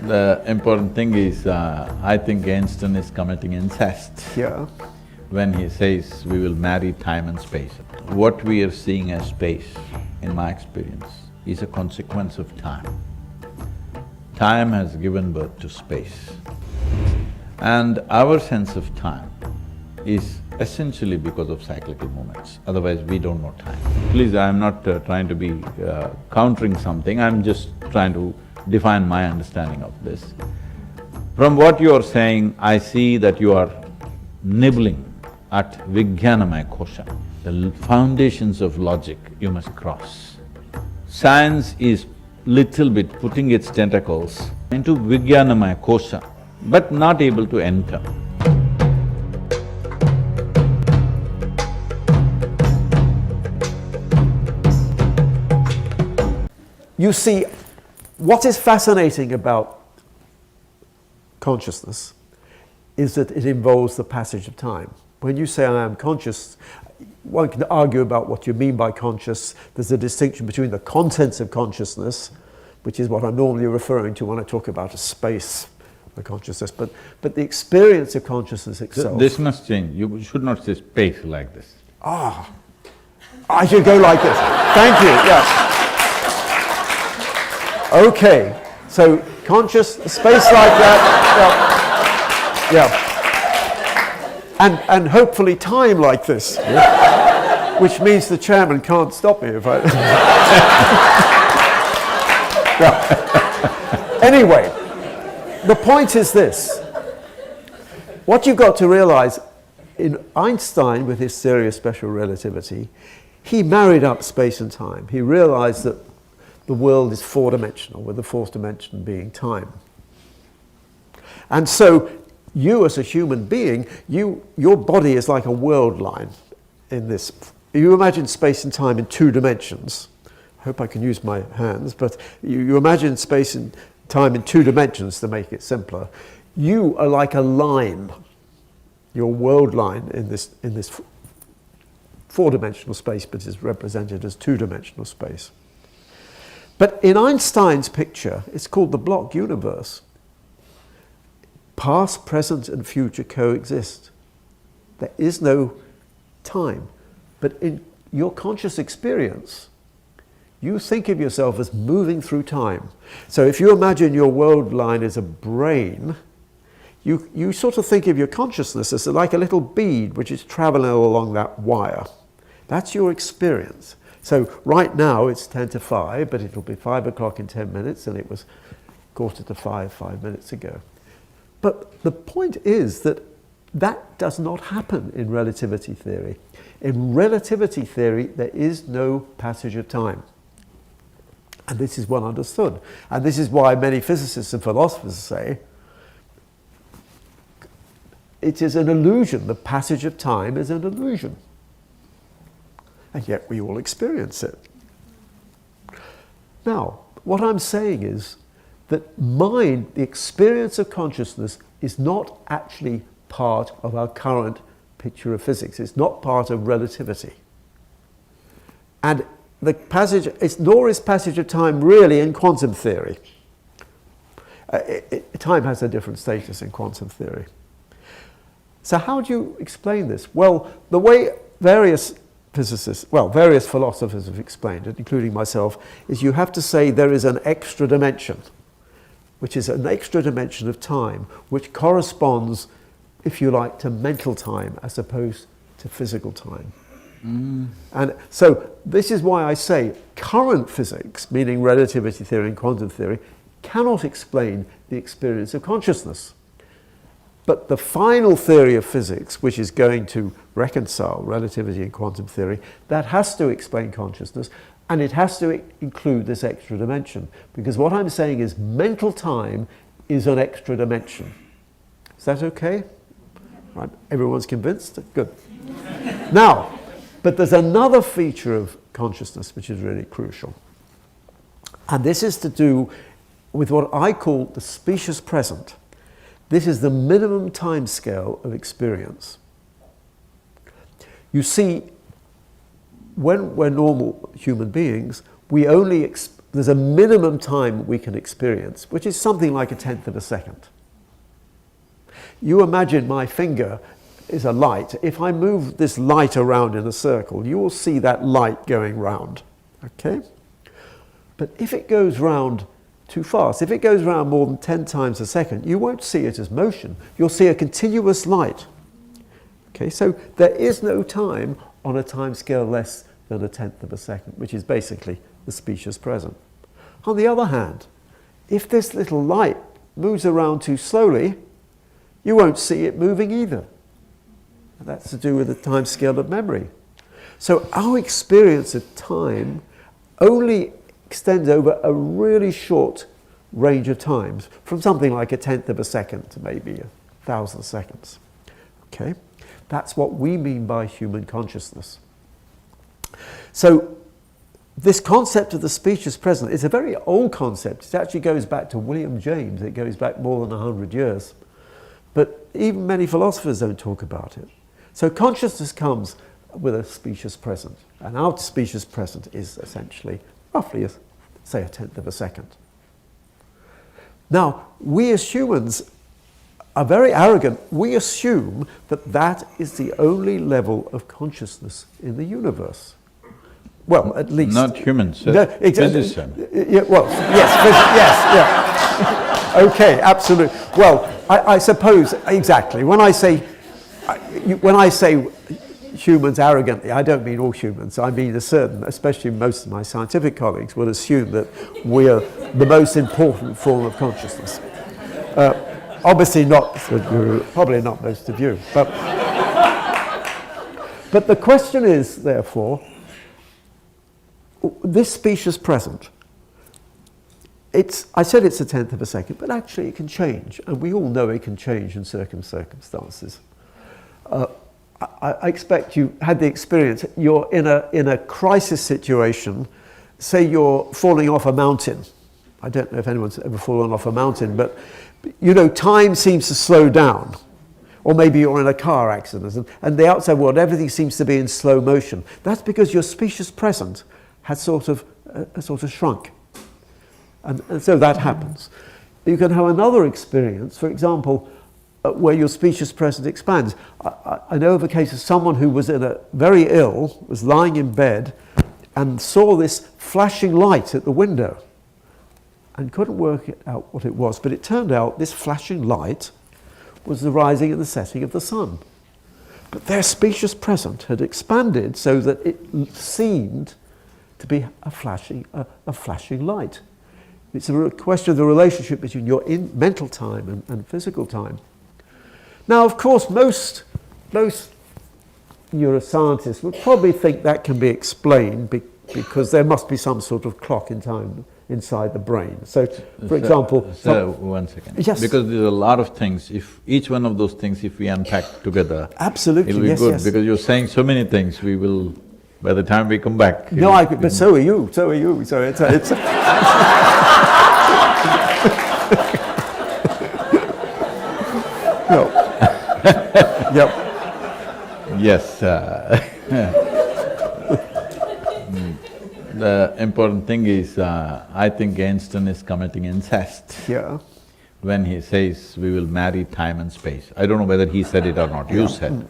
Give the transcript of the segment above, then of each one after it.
The important thing is, I think Einstein is committing incest. Yeah. When he says we will marry time and space. What we are seeing as space, in my experience, is a consequence of time. Time has given birth to space. And our sense of time is essentially because of cyclical movements, otherwise we don't know time. Please, I'm not trying to be countering something, I'm just trying to define my understanding of this. From what you are saying, I see that you are nibbling at Vijnanamaya Kosha. The foundations of logic you must cross. Science is little bit putting its tentacles into Vijnanamaya Kosha, but not able to enter. You see, what is fascinating about consciousness is that it involves the passage of time. When you say I am conscious, one can argue about what you mean by conscious. There's a distinction between the contents of consciousness, which is what I'm normally referring to when I talk about a space of consciousness, but the experience of consciousness itself. This must change. You should not say space like this. Ah, I should go like this. Thank you, yeah. Okay, so conscious, space like that, yeah. And hopefully time like this, yeah. Which means the chairman can't stop me if I… Yeah. Anyway, the point is this. What you've got to realize, in Einstein, with his theory of special relativity, he married up space and time. He realized that the world is four-dimensional, with the fourth dimension being time. And so, you as a human being, your body is like a world line in this. You imagine space and time in two dimensions. I hope I can use my hands, but you imagine space and time in two dimensions to make it simpler. You are like a line, your world line in this four-dimensional space, but is represented as two-dimensional space. But in Einstein's picture, it's called the block universe. Past, present, and future coexist. There is no time. But in your conscious experience, you think of yourself as moving through time. So if you imagine your world line as a brain, you sort of think of your consciousness as like a little bead which is traveling along that wire. That's your experience. So right now it's 10 to 5, but it'll be 5 o'clock in 10 minutes, and it was 4:45 5 minutes ago. But the point is that that does not happen in relativity theory. In relativity theory, there is no passage of time. And this is well understood. And this is why many physicists and philosophers say it is an illusion. The passage of time is an illusion. And yet we all experience it. Now, what I'm saying is that mind, the experience of consciousness, is not actually part of our current picture of physics. It's not part of relativity. And the passage, nor is passage of time really in quantum theory. Time has a different status in quantum theory. So how do you explain this? Well, the way various philosophers have explained it, including myself, is you have to say there is an extra dimension, which is an extra dimension of time, which corresponds, if you like, to mental time as opposed to physical time. And so this is why I say current physics, meaning relativity theory and quantum theory, cannot explain the experience of consciousness. But the final theory of physics, which is going to reconcile relativity and quantum theory, that has to explain consciousness, and it has to include this extra dimension. Because what I'm saying is mental time is an extra dimension. Is that okay? Right, everyone's convinced? Good. Now, but there's another feature of consciousness which is really crucial. And this is to do with what I call the specious present. This is the minimum time scale of experience. You see, when we're normal human beings, we only there's a minimum time we can experience, which is something like 1/10 of a second. You imagine my finger is a light. If I move this light around in a circle, you will see that light going round, okay? But if it goes round too fast, if it goes round more than 10 times a second, you won't see it as motion. You'll see a continuous light. Okay, so there is no time on a time scale less than 1/10 of a second, which is basically the species present. On the other hand, if this little light moves around too slowly, you won't see it moving either. That's to do with the time scale of memory. So our experience of time only extends over a really short range of times, from something like 1/10 of a second to maybe 1,000 seconds. Okay? That's what we mean by human consciousness. So this concept of the species present is a very old concept. It actually goes back to William James. It goes back more than 100 years. But even many philosophers don't talk about it. So consciousness comes with a species present. And our species present is essentially roughly, say, 1/10 of a second. Now, we as humans are very arrogant. We assume that that is the only level of consciousness in the universe. Well, at least. Not humans, No, physicists. Yeah, well, yes, yes, yeah. Okay, absolutely. Well, I suppose, exactly. When I say humans arrogantly, I don't mean all humans. I mean a certain, especially most of my scientific colleagues, would assume that we are the most important form of consciousness. Obviously not Sadhguru, probably not most of you. But the question is, therefore, this species present, I said it's 1/10 of a second, but actually it can change, and we all know it can change in certain circumstances. I expect you had the experience. You're in a crisis situation. Say you're falling off a mountain. I don't know if anyone's ever fallen off a mountain, but you know, time seems to slow down. Or maybe you're in a car accident, and the outside world, everything seems to be in slow motion. That's because your species present has sort of shrunk, and so that happens. You can have another experience, for example, where your species present expands. I know of a case of someone who was very ill, was lying in bed, and saw this flashing light at the window, and couldn't work out what it was. But it turned out this flashing light was the rising and the setting of the sun. But their species present had expanded so that it seemed to be a flashing light. It's a question of the relationship between your mental time and physical time. Now, of course, most neuroscientists would probably think that can be explained because there must be some sort of clock in time inside the brain. So, for example... one second. Yes. Because there's a lot of things, if each one of those things, if we unpack together… Absolutely, it'll be yes, good, yes. because you're saying so many things, we will… By the time we come back… No, but so are you, so it's no. Yep. Yes. The important thing is, I think Einstein is committing incest. Yeah. When he says, we will marry time and space. I don't know whether he said it or not, you said.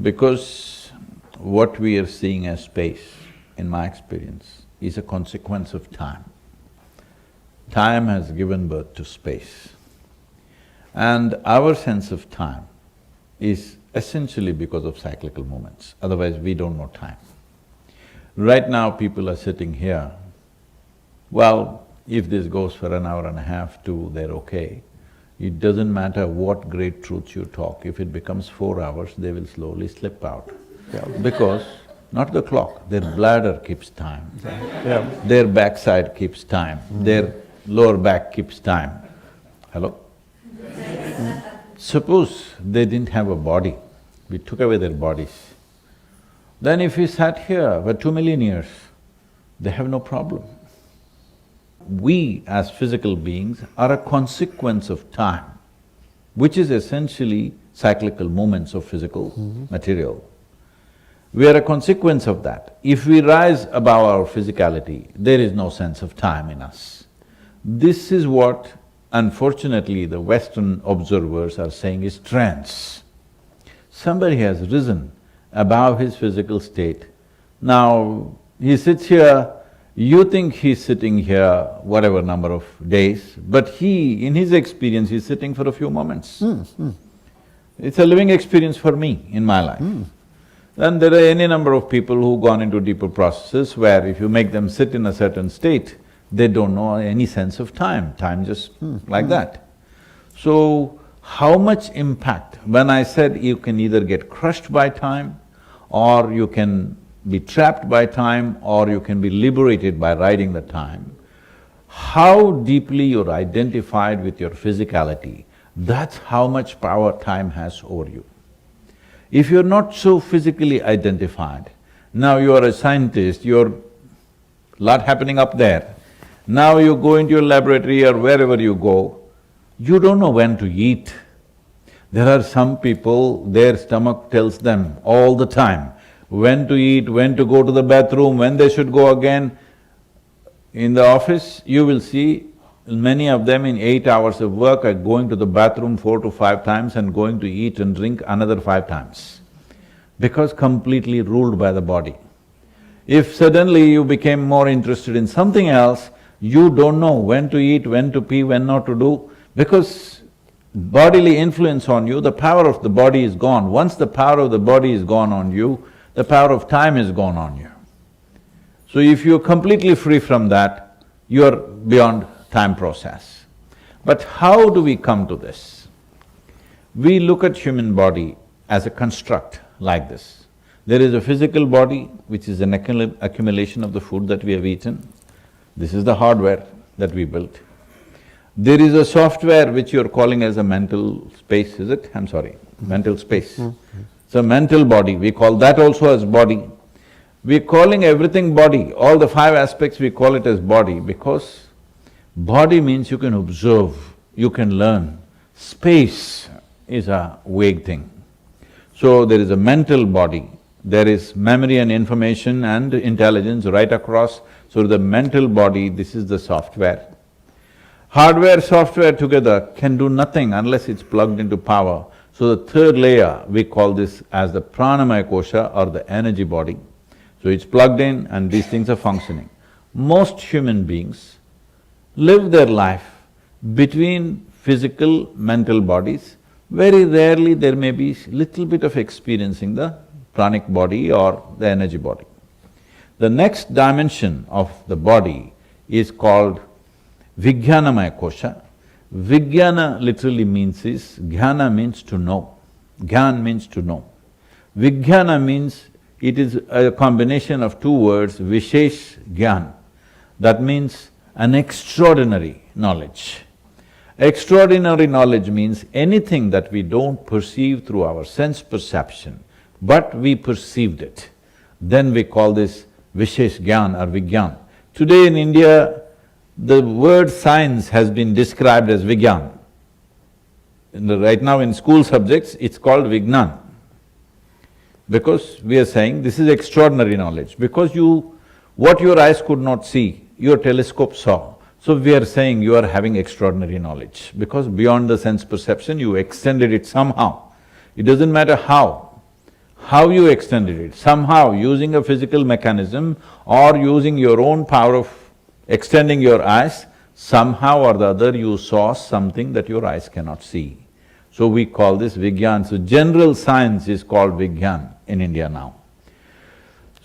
Because what we are seeing as space, in my experience, is a consequence of time. Time has given birth to space. And our sense of time is essentially because of cyclical movements, otherwise we don't know time. Right now people are sitting here, well, if this goes for an hour and a half, two, they're okay. It doesn't matter what great truths you talk, if it becomes 4 hours, they will slowly slip out. Yeah. Because, not the clock, their bladder keeps time. Yeah. Their backside keeps time, their lower back keeps time. Hello? Suppose they didn't have a body, we took away their bodies. Then if we sat here for 2 million years, they have no problem. We as physical beings are a consequence of time, which is essentially cyclical movements of physical material. We are a consequence of that. If we rise above our physicality, there is no sense of time in us. This is what, unfortunately, the Western observers are saying is trance. Somebody has risen above his physical state. Now, he sits here, you think he's sitting here whatever number of days, but he, in his experience, he's sitting for a few moments. It's a living experience for me in my life. And there are any number of people who've gone into deeper processes where if you make them sit in a certain state, they don't know any sense of time, time just like that. So, how much impact, when I said you can either get crushed by time, or you can be trapped by time, or you can be liberated by riding the time, how deeply you're identified with your physicality, that's how much power time has over you. If you're not so physically identified, now you are a scientist, you're lot happening up there, now you go into your laboratory or wherever you go, you don't know when to eat. There are some people, their stomach tells them all the time when to eat, when to go to the bathroom, when they should go again. In the office, you will see many of them in 8 hours of work are going to the bathroom 4 to 5 times and going to eat and drink another 5 times, because completely ruled by the body. If suddenly you became more interested in something else, you don't know when to eat, when to pee, when not to do, because bodily influence on you, the power of the body is gone. Once the power of the body is gone on you, the power of time is gone on you. So if you're completely free from that, you're beyond time process. But how do we come to this? We look at human body as a construct like this. There is a physical body which is an accumulation of the food that we have eaten. This is the hardware that we built. There is a software which you're calling as a mental space, is it? I'm sorry, mental space. It's a mental body, we call that also as body. We're calling everything body, all the 5 aspects we call it as body because body means you can observe, you can learn. Space is a vague thing. So there is a mental body, there is memory and information and intelligence right across. So the mental body, this is the software. Hardware, software together can do nothing unless it's plugged into power. So the third layer, we call this as the pranamaya kosha or the energy body. So it's plugged in and these things are functioning. Most human beings live their life between physical, mental bodies. Very rarely there may be little bit of experiencing the pranic body or the energy body. The next dimension of the body is called Vijnanamaya kosha. Vijnana literally means is, jnana means to know, jnana means to know. Vijnana means it is a combination of 2 words, vishesh jnana, that means an extraordinary knowledge. Extraordinary knowledge means anything that we don't perceive through our sense perception, but we perceived it, then we call this vishesh jnana or vigyan. Today in India, the word science has been described as vigyan. Right now in school subjects, it's called vignan. Because we are saying this is extraordinary knowledge, because what your eyes could not see, your telescope saw. So we are saying you are having extraordinary knowledge, because beyond the sense perception, you extended it somehow. It doesn't matter how you extended it, somehow using a physical mechanism or using your own power of extending your eyes, somehow or the other you saw something that your eyes cannot see. So we call this Vigyan. So general science is called Vigyan in India now.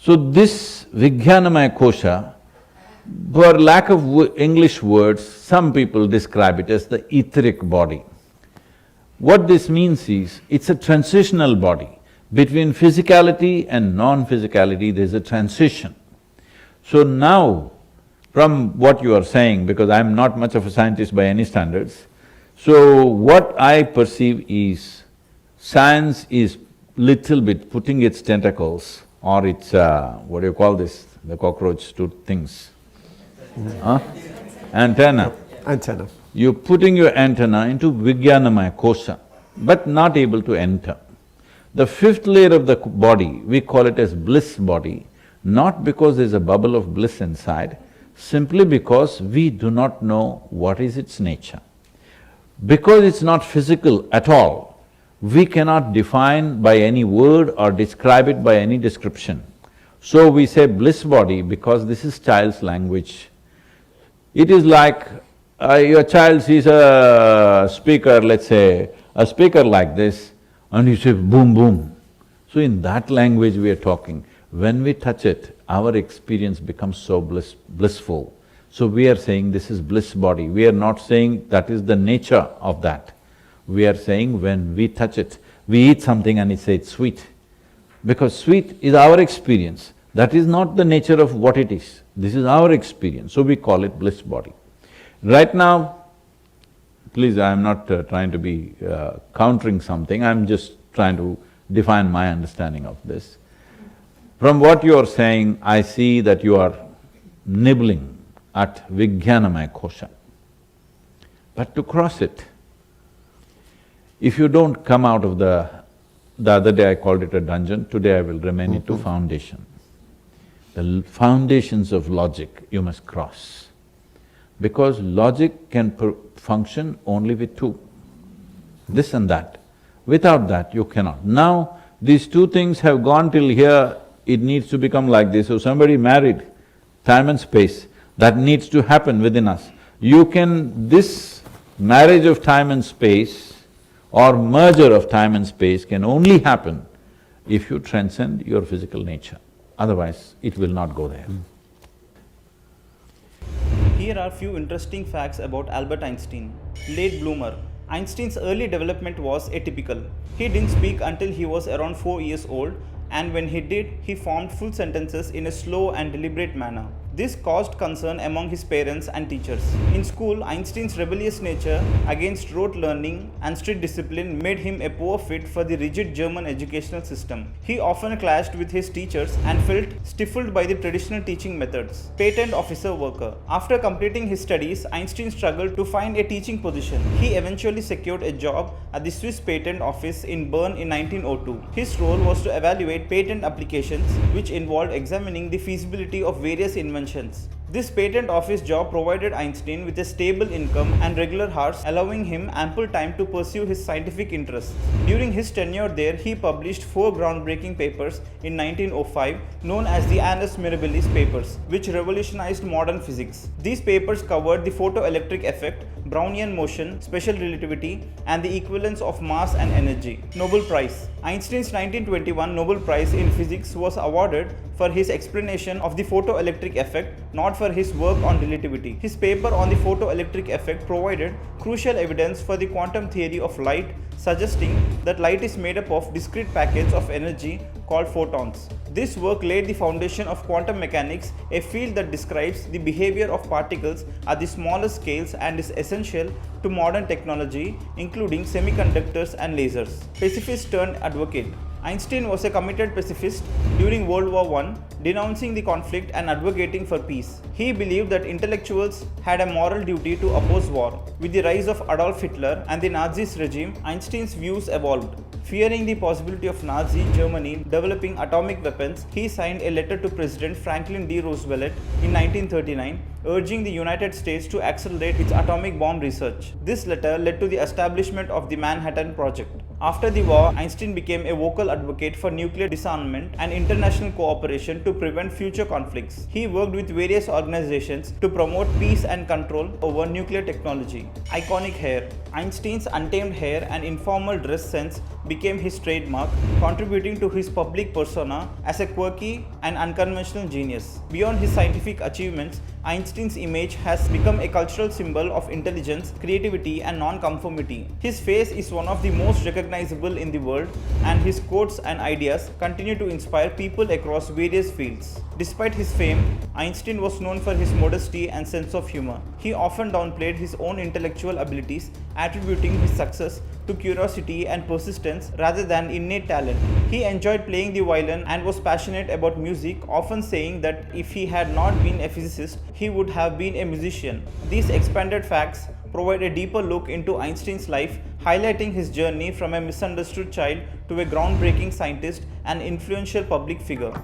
So this Vijnanamaya kosha, for lack of English words, some people describe it as the etheric body. What this means is, it's a transitional body. Between physicality and non-physicality, there's a transition. So now, from what you are saying, because I'm not much of a scientist by any standards, so what I perceive is, science is little bit putting its tentacles or its, what do you call this, the cockroach things? Antenna. Antenna. You're putting your antenna into Vijnanamaya kosha, but not able to enter. The fifth layer of the body, we call it as bliss body, not because there's a bubble of bliss inside, simply because we do not know what is its nature. Because it's not physical at all, we cannot define by any word or describe it by any description. So we say bliss body because this is child's language. It is like your child sees a speaker, let's say, a speaker like this, and you say boom, boom. So in that language we are talking. When we touch it, our experience becomes so blissful. So we are saying this is bliss body. We are not saying that is the nature of that. We are saying when we touch it, we eat something and we say it's sweet. Because sweet is our experience. That is not the nature of what it is. This is our experience, so we call it bliss body. Right now, please, I am not trying to be countering something, I am just trying to define my understanding of this. From what you are saying, I see that you are nibbling at Vijnanamaya Kosha. But to cross it, if you don't come out of the other day I called it a dungeon, today I will remain into foundation. The foundations of logic you must cross, because logic can function only with two, this and that. Without that, you cannot. Now, these two things have gone till here, it needs to become like this. So somebody married time and space, that needs to happen within us. This marriage of time and space or merger of time and space can only happen if you transcend your physical nature. Otherwise, it will not go there. Here are few interesting facts about Albert Einstein. Late bloomer. Einstein's early development was atypical. He didn't speak until he was around 4 years old, and when he did, he formed full sentences in a slow and deliberate manner. This caused concern among his parents and teachers. In school, Einstein's rebellious nature against rote learning and strict discipline made him a poor fit for the rigid German educational system. He often clashed with his teachers and felt stifled by the traditional teaching methods. Patent officer worker. After completing his studies, Einstein struggled to find a teaching position. He eventually secured a job at the Swiss Patent Office in Bern in 1902. His role was to evaluate patent applications, which involved examining the feasibility of various inventions. This patent office job provided Einstein with a stable income and regular hours, allowing him ample time to pursue his scientific interests. During his tenure there, he published 4 groundbreaking papers in 1905 known as the Annus Mirabilis papers, which revolutionized modern physics. These papers covered the photoelectric effect, Brownian motion, special relativity, and the equivalence of mass and energy. Nobel Prize. Einstein's 1921 Nobel Prize in Physics was awarded for his explanation of the photoelectric effect, not for his work on relativity. His paper on the photoelectric effect provided crucial evidence for the quantum theory of light, suggesting that light is made up of discrete packets of energy called photons. This work laid the foundation of quantum mechanics, a field that describes the behavior of particles at the smallest scales and is essential to modern technology, including semiconductors and lasers. Pacifist turned advocate. Einstein was a committed pacifist during World War I, denouncing the conflict and advocating for peace. He believed that intellectuals had a moral duty to oppose war. With the rise of Adolf Hitler and the Nazis regime, Einstein's views evolved. Fearing the possibility of Nazi Germany developing atomic weapons, he signed a letter to President Franklin D. Roosevelt in 1939, urging the United States to accelerate its atomic bomb research. This letter led to the establishment of the Manhattan Project. After the war, Einstein became a vocal advocate for nuclear disarmament and international cooperation to prevent future conflicts. He worked with various organizations to promote peace and control over nuclear technology. Iconic hair. Einstein's untamed hair and informal dress sense became his trademark, contributing to his public persona as a quirky and unconventional genius. Beyond his scientific achievements, Einstein's image has become a cultural symbol of intelligence, creativity, and non-conformity. His face is one of the most recognizable in the world, and his quotes and ideas continue to inspire people across various fields. Despite his fame, Einstein was known for his modesty and sense of humor. He often downplayed his own intellectual abilities, attributing his success to curiosity and persistence rather than innate talent. He enjoyed playing the violin and was passionate about music, often saying that if he had not been a physicist, he would have been a musician. These expanded facts provide a deeper look into Einstein's life, highlighting his journey from a misunderstood child to a groundbreaking scientist and influential public figure.